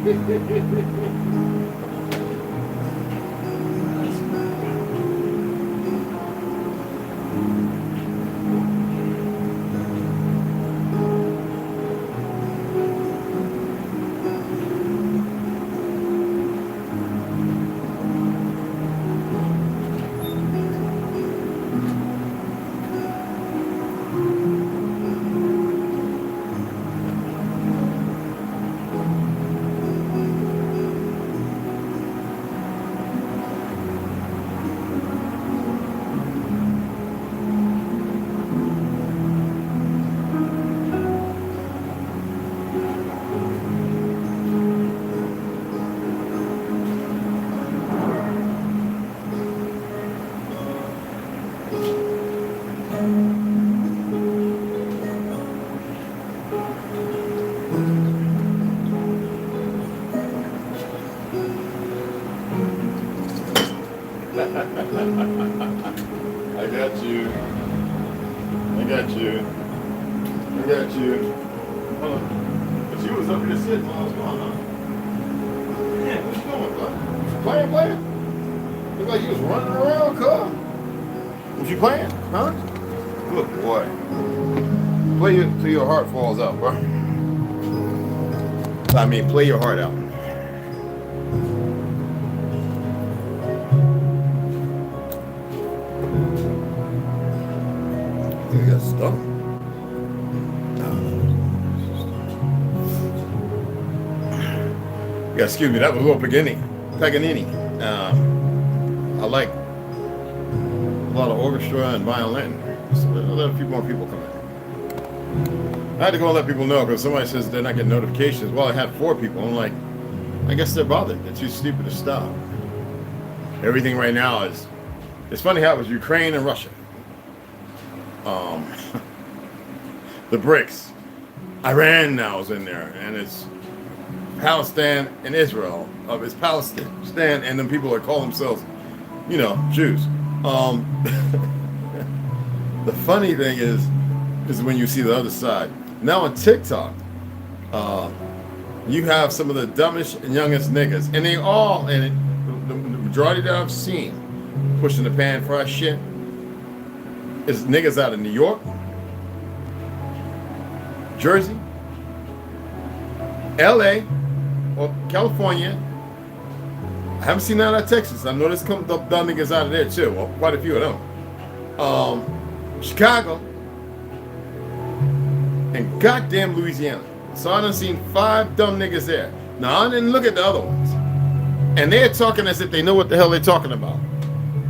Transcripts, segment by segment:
I got you. I got you. I got you. Hold on. But you was up here sitting while I was going on. Man, what you doing, bud? Playing? Look like you was running around, cuz. Was you playing? Huh? Good boy. Play it till your heart falls out, bro. I mean, play your heart out. You got stuff. Yeah, excuse me, that was a little Paganini. I like a lot of orchestra and violin. So let a few more people come in. I had to go and let people know because somebody says they're not getting notifications. Well, I had 4 people. I'm like, I guess they're bothered. They're too stupid to stop. Everything right now is, it's funny how it was Ukraine and Russia. The BRICS. Iran now is in there, and it's Palestine and Israel. It's Palestine, and then people that call themselves, you know, Jews. The funny thing is when you see the other side. Now on TikTok, you have some of the dumbest and youngest niggas, and they all, and the majority that I've seen pushing the pan fried shit is niggas out of New York, Jersey, LA, or California. I haven't seen that out of Texas. I know there's some dumb niggas out of there too. Well, quite a few of them. Chicago, and goddamn Louisiana. So I done seen 5 dumb niggas there. Now I didn't look at the other ones. And they're talking as if they know what the hell they're talking about.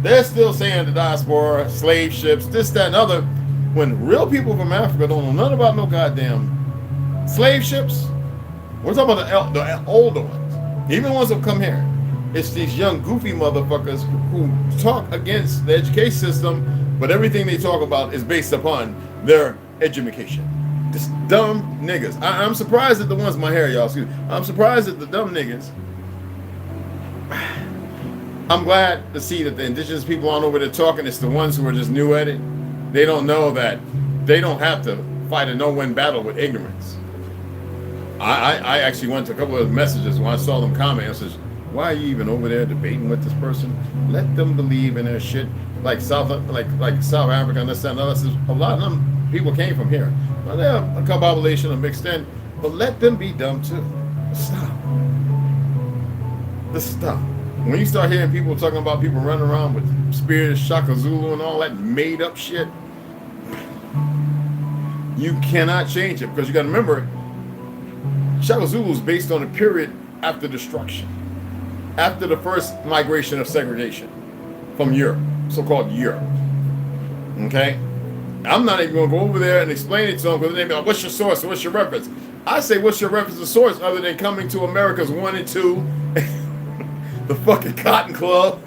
They're still saying the diaspora, slave ships, this, that, and other, when real people from Africa don't know nothing about no goddamn slave ships. We're talking about the older ones. Even the ones that come here. It's these young goofy motherfuckers who talk against the education system, but everything they talk about is based upon their education. This dumb niggas. I'm surprised at the ones, my hair, y'all, excuse me. I'm surprised at the dumb niggas. I'm glad to see that the indigenous people aren't over there talking. It's the ones who are just new at it. They don't know that they don't have to fight a no-win battle with ignorance. I actually went to a couple of messages when I saw them comment. I says, why are you even over there debating with this person? Let them believe in their shit. Like South Africa and this and that. A lot of them people came from here. Well, they're a combination of mixed in, but let them be dumb too. Stop. Let's stop. When you start hearing people talking about people running around with spears, Shaka Zulu, and all that made up shit, you cannot change it because you got to remember, Shaka Zulu is based on a period after destruction, after the first migration of segregation from Europe, so-called Europe. Okay, I'm not even going to go over there and explain it to them because they be like, "What's your source? What's your reference?" I say, "What's your reference to source other than coming to America's 1 and 2?" The fucking Cotton Club,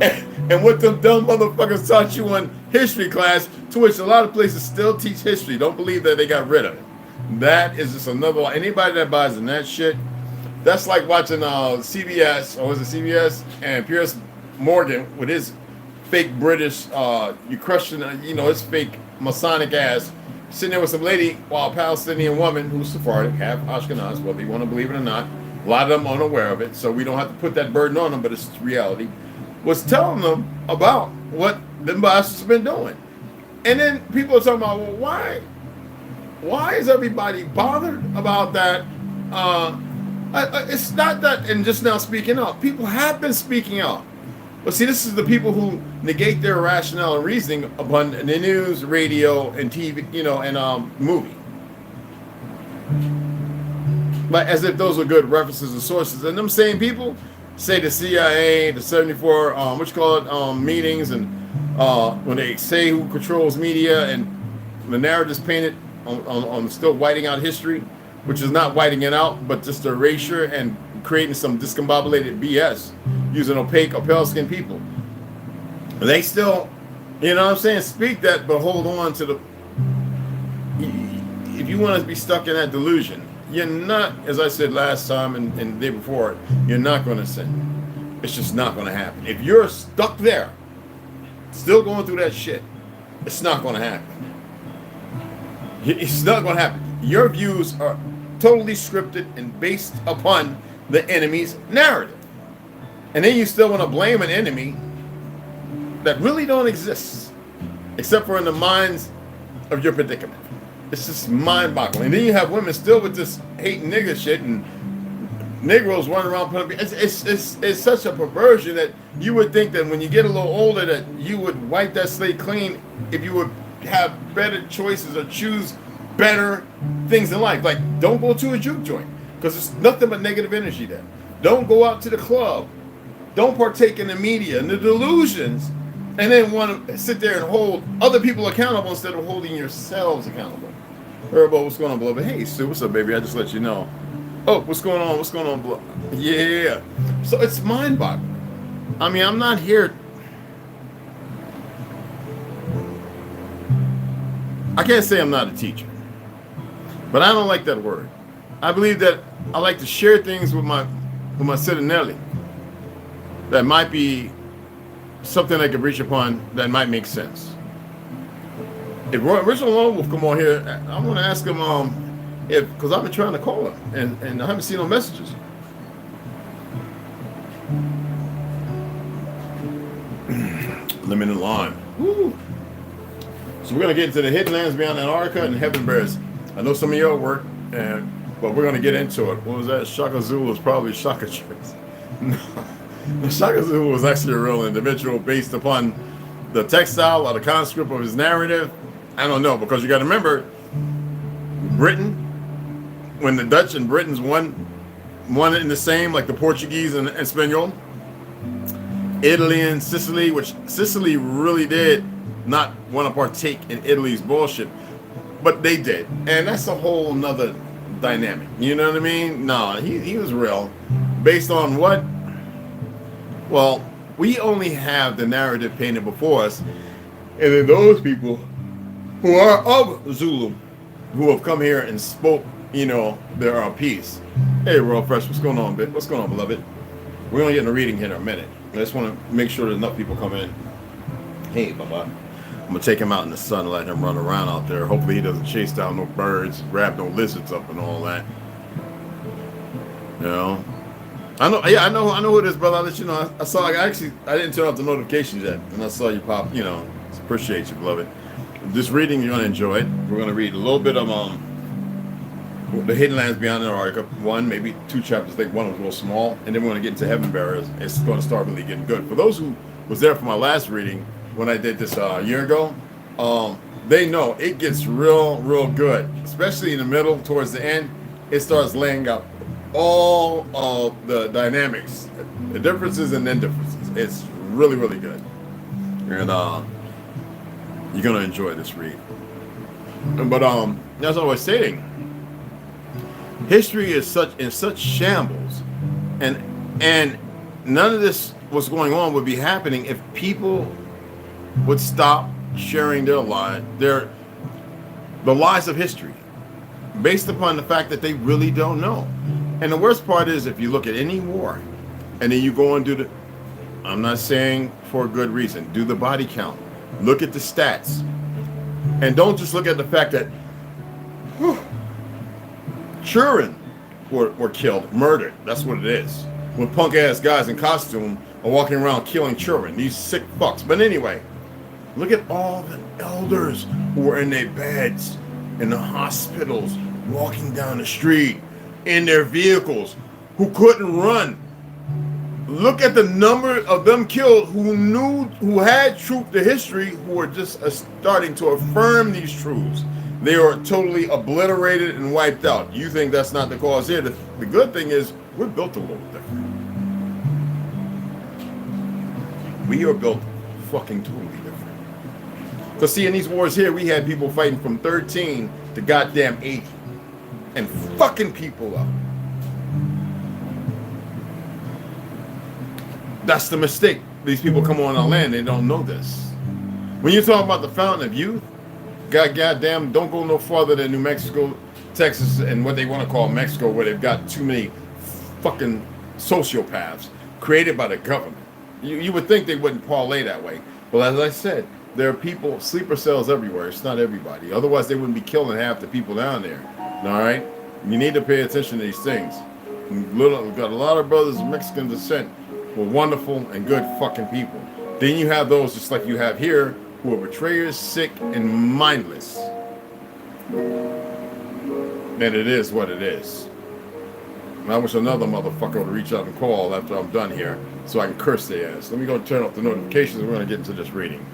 and what them dumb motherfuckers taught you in history class, to which a lot of places still teach history. Don't believe that they got rid of it. That is just another one. Anybody that buys in that shit, that's like watching CBS, or was it CBS, and Piers Morgan with his fake British, you crushing, his fake Masonic ass, sitting there with some lady, while a Palestinian woman who's Sephardic, half Ashkenaz, whether you want to believe it or not, a lot of them unaware of it, so we don't have to put that burden on them, but it's reality, was telling them about what the bastards have been doing. And then people are talking about, well, why is everybody bothered about that? It's not that, and just now speaking out. People have been speaking out. But see, this is the people who negate their rationale and reasoning upon the news, radio, and TV, and movie. Like as if those are good references and sources. And them same people say the CIA, the 74, meetings, and when they say who controls media, and the narratives painted on still whiting out history, which is not whiting it out, but just erasure and creating some discombobulated BS using opaque or pale-skinned people. They still, speak that, but hold on to the... If you want to be stuck in that delusion, you're not, as I said last time and the day before, you're not going to sin. It's just not going to happen. If you're stuck there, still going through that shit, it's not going to happen. It's not going to happen. Your views are totally scripted and based upon the enemy's narrative. And then you still want to blame an enemy that really don't exist, except for in the minds of your predicament. It's just mind-boggling. And then you have women still with this hate nigger shit, and Negroes running around putting... It's such a perversion that you would think that when you get a little older that you would wipe that slate clean if you would have better choices or choose better things in life. Like, don't go to a juke joint, because it's nothing but negative energy there. Don't go out to the club. Don't partake in the media and the delusions, and then want to sit there and hold other people accountable instead of holding yourselves accountable. Herbo, what's going on, beloved? Hey, Sue, what's up, baby? I just let you know. Oh, what's going on? What's going on, beloved? Yeah. So it's mind-boggling. I mean, I'm not here... I can't say I'm not a teacher, but I don't like that word. I believe that I like to share things with my Citinelli that might be something I could reach upon that might make sense. If Original Lone Wolf come on here, I'm going to ask him because I've been trying to call him and I haven't seen no messages. Limited line. Woo. So we're going to get into the hidden lands beyond Antarctica and Heaven Bears. I know some of your work, but we're going to get into it. What was that? Shaka Zulu was probably Shaka Tricks. No. Shaka Zulu was actually a real individual based upon the textile or the conscript of his narrative. I don't know, because you got to remember, Britain, when the Dutch and Britons one in the same, like the Portuguese and Espanol, Italy and Sicily, which Sicily really did not want to partake in Italy's bullshit, but they did, and that's a whole nother dynamic. You know what I mean? No, he was real, based on what? Well, we only have the narrative painted before us, and then those people who are of Zulu, who have come here and spoke, their piece. Hey, Royal Fresh, what's going on, what's going on, beloved? We're gonna get in a reading here in a minute. I just want to make sure that enough people come in. Hey, Baba. I'm gonna take him out in the sun and let him run around out there. Hopefully he doesn't chase down no birds, grab no lizards up and all that. I know who it is, brother. I'll let you know. I saw, I didn't turn off the notifications yet, and I saw you pop, appreciate you, beloved. This reading, you're gonna enjoy it. We're gonna read a little bit of the Hidden Lands Beyond Antarctica, one, maybe two chapters. I think one was real small, and then we're gonna get into Heaven Bearers. It's gonna start really getting good. For those who was there for my last reading when I did this a year ago, they know it gets real good, especially in the middle. Towards the end, it starts laying out all of the dynamics, the differences and then differences. It's really good, and you're gonna enjoy this read. But as I was stating, history is in such shambles, and none of this what's going on would be happening if people would stop sharing their lives, the lies of history, based upon the fact that they really don't know. And the worst part is, if you look at any war, and then you go and do I'm not saying for a good reason, do the body count, look at the stats, and don't just look at the fact that Children were killed, murdered. That's what it is. When punk ass guys in costume are walking around killing children, these sick fucks. But anyway, look at all the elders who were in their beds, in the hospitals, walking down the street, in their vehicles, who couldn't run. Look at the number of them killed who had truth to history, who were just starting to affirm these truths. They are totally obliterated and wiped out. You think that's not the cause here? The good thing is we're built a little different. We are built fucking totally different. Because see, in these wars here, we had people fighting from 13 to goddamn 80 and fucking people up. That's the mistake. These people come on our land, they don't know this. When you talk about the fountain of youth, goddamn, don't go no farther than New Mexico, Texas, and what they want to call Mexico, where they've got too many fucking sociopaths created by the government. You would think they wouldn't parlay that way. But as I said, there are people, sleeper cells everywhere. It's not everybody. Otherwise, they wouldn't be killing half the people down there. All right? You need to pay attention to these things. We've got a lot of brothers of Mexican descent who are wonderful and good fucking people. Then you have those, just like you have here, who are betrayers, sick, and mindless. And it is what it is. And I wish another motherfucker would reach out and call after I'm done here so I can curse their ass. Let me go turn off the notifications. We're going to get into this reading.